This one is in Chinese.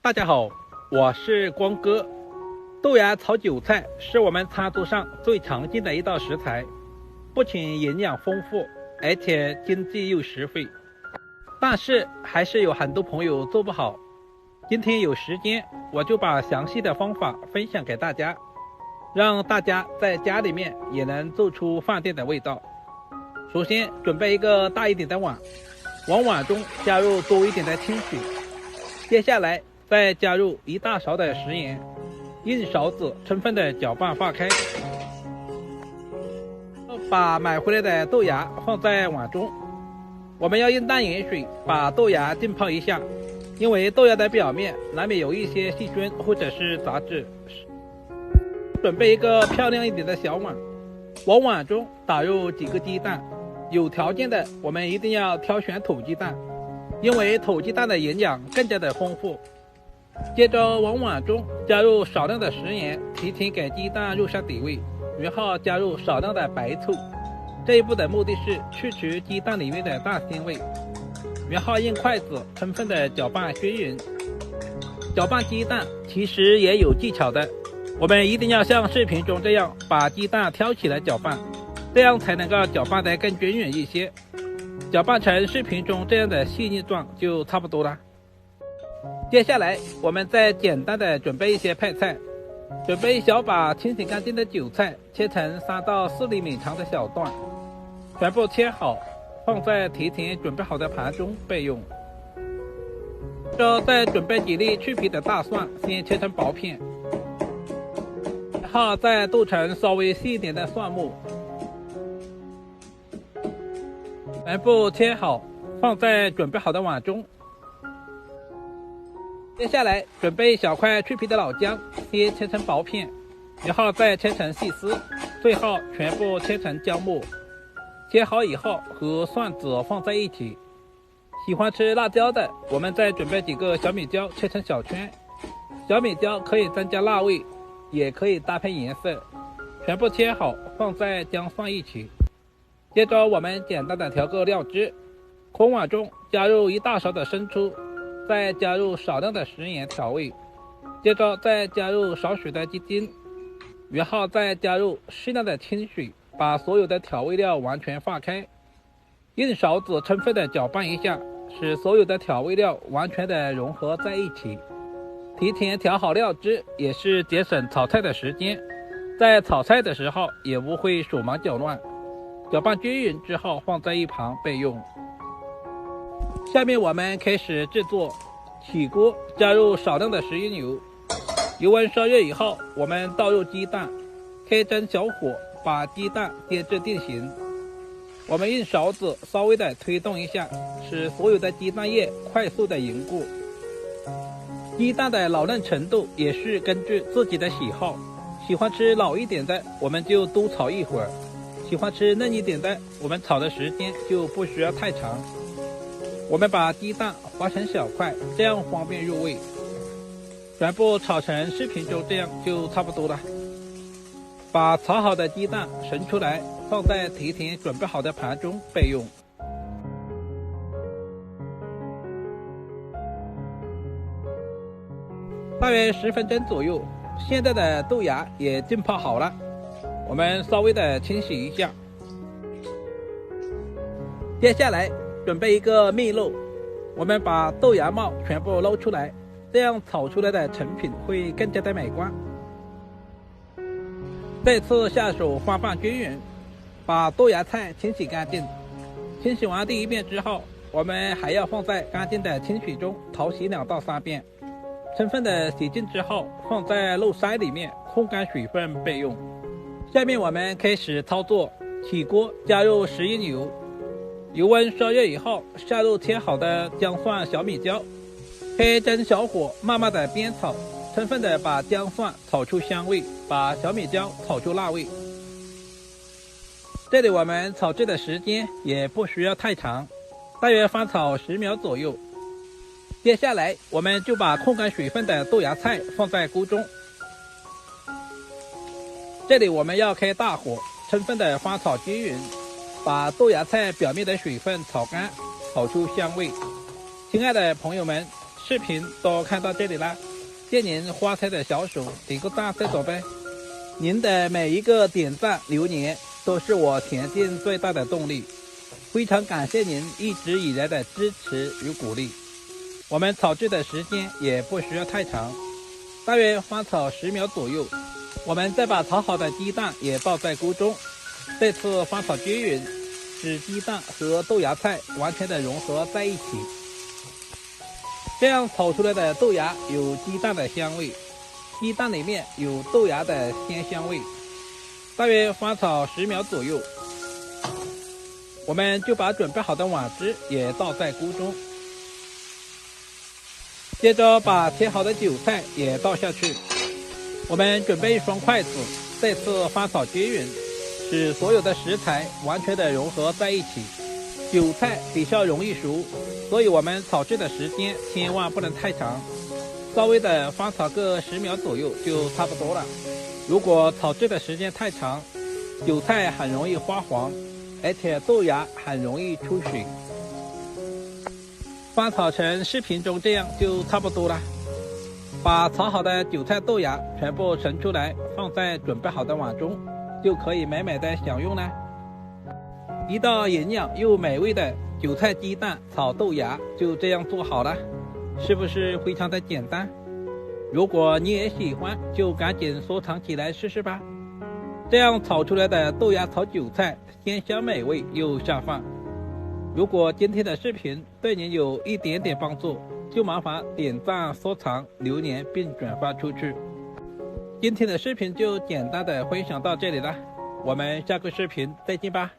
大家好，我是光哥。豆芽炒韭菜是我们餐桌上最常见的一道食材，不仅营养丰富，而且经济又实惠。但是还是有很多朋友做不好。今天有时间，我就把详细的方法分享给大家，让大家在家里面也能做出饭店的味道。首先准备一个大一点的碗，往碗中加入多一点的清水，接下来再加入1大勺的食盐，用勺子充分的搅拌化开。把买回来的豆芽放在碗中，我们要用淡盐水把豆芽浸泡一下，因为豆芽的表面难免有一些细菌或者是杂质。准备一个漂亮一点的小碗，往碗中打入几个鸡蛋，有条件的我们一定要挑选土鸡蛋，因为土鸡蛋的营养更加的丰富。接着往碗中加入少量的食盐，提前给鸡蛋入上底味，然后加入少量的白醋。这一步的目的是去除鸡蛋里面的大腥味，然后用筷子充分的搅拌均匀。搅拌鸡蛋其实也有技巧的，我们一定要像视频中这样把鸡蛋挑起来搅拌，这样才能够搅拌得更均匀一些。搅拌成视频中这样的细腻状就差不多了。接下来我们再简单的准备一些配菜，准备一小把清洗干净的韭菜，切成3到4厘米长的小段，全部切好，放在提前准备好的盘中备用。再准备几粒去皮的大蒜，先切成薄片，然后再剁成稍微细一点的蒜末，全部切好，放在准备好的碗中。接下来准备一小块去皮的老姜，先切成薄片，然后再切成细丝，最后全部切成姜末。切好以后和蒜子放在一起。喜欢吃辣椒的，我们再准备几个小米椒，切成小圈。小米椒可以增加辣味，也可以搭配颜色。全部切好，放在姜蒜一起。接着我们简单的调个料汁，空碗中加入1大勺的生抽，再加入少量的食盐调味，接着再加入少许的鸡精，然后再加入适量的清水，把所有的调味料完全化开，用勺子充分的搅拌一下，使所有的调味料完全的融合在一起。提前调好料汁也是节省炒菜的时间，在炒菜的时候也不会手忙脚乱。搅拌均匀之后放在一旁备用。下面我们开始制作。起锅加入少量的食用油，油温烧热以后，我们倒入鸡蛋，开蒸小火把鸡蛋煎至定型。我们用勺子稍微的推动一下，使所有的鸡蛋液快速的凝固。鸡蛋的老嫩程度也是根据自己的喜好，喜欢吃老一点的我们就多炒一会儿，喜欢吃嫩一点的我们炒的时间就不需要太长。我们把鸡蛋划成小块，这样方便入味。全部炒成视频中这样就差不多了。把炒好的鸡蛋盛出来，放在提前准备好的盘中备用。大约10分钟左右，现在的豆芽也浸泡好了，我们稍微的清洗一下。接下来准备一个蜜漏，我们把豆芽帽全部捞出来，这样炒出来的成品会更加的美观。这次下手翻拌均匀，把豆芽菜清洗干净。清洗完第1遍之后，我们还要放在干净的清水中淘洗2到3遍，充分的洗净之后，放在漏筛里面控干水分备用。下面我们开始操作，起锅加入食用油。油温烧热以后，下入切好的姜蒜、小米椒，开蒸小火慢慢的煸炒，充分的把姜蒜炒出香味，把小米椒炒出辣味。这里我们炒制的时间也不需要太长，大约翻炒10秒左右。接下来我们就把控干水分的豆芽菜放在锅中，这里我们要开大火，充分的翻炒均匀，把豆芽菜表面的水分炒干，炒出香味。亲爱的朋友们，视频都看到这里啦，借您花菜的小手点个赞再走呗。您的每一个点赞留言都是我前进最大的动力，非常感谢您一直以来的支持与鼓励。我们炒制的时间也不需要太长，大约翻炒10秒左右。我们再把炒好的鸡蛋也倒在锅中，这次翻炒均匀，使鸡蛋和豆芽菜完全的融合在一起。这样炒出来的豆芽有鸡蛋的香味，鸡蛋里面有豆芽的鲜香味。大约翻炒10秒左右，我们就把准备好的碗汁也倒在锅中，接着把切好的韭菜也倒下去。我们准备一双筷子，这次翻炒均匀，使所有的食材完全的融合在一起。韭菜比较容易熟，所以我们炒制的时间千万不能太长，稍微的翻炒个10秒左右就差不多了。如果炒制的时间太长，韭菜很容易发黄，而且豆芽很容易出水。翻炒成视频中这样就差不多了。把炒好的韭菜豆芽全部盛出来，放在准备好的碗中，就可以美美的享用了。一道营养又美味的韭菜鸡蛋炒豆芽就这样做好了，是不是非常的简单？如果你也喜欢，就赶紧收藏起来试试吧。这样炒出来的豆芽炒韭菜鲜香美味又下饭。如果今天的视频对您有一点点帮助，就麻烦点赞、收藏、留言并转发出去。今天的视频就简单的分享到这里了，我们下个视频再见吧。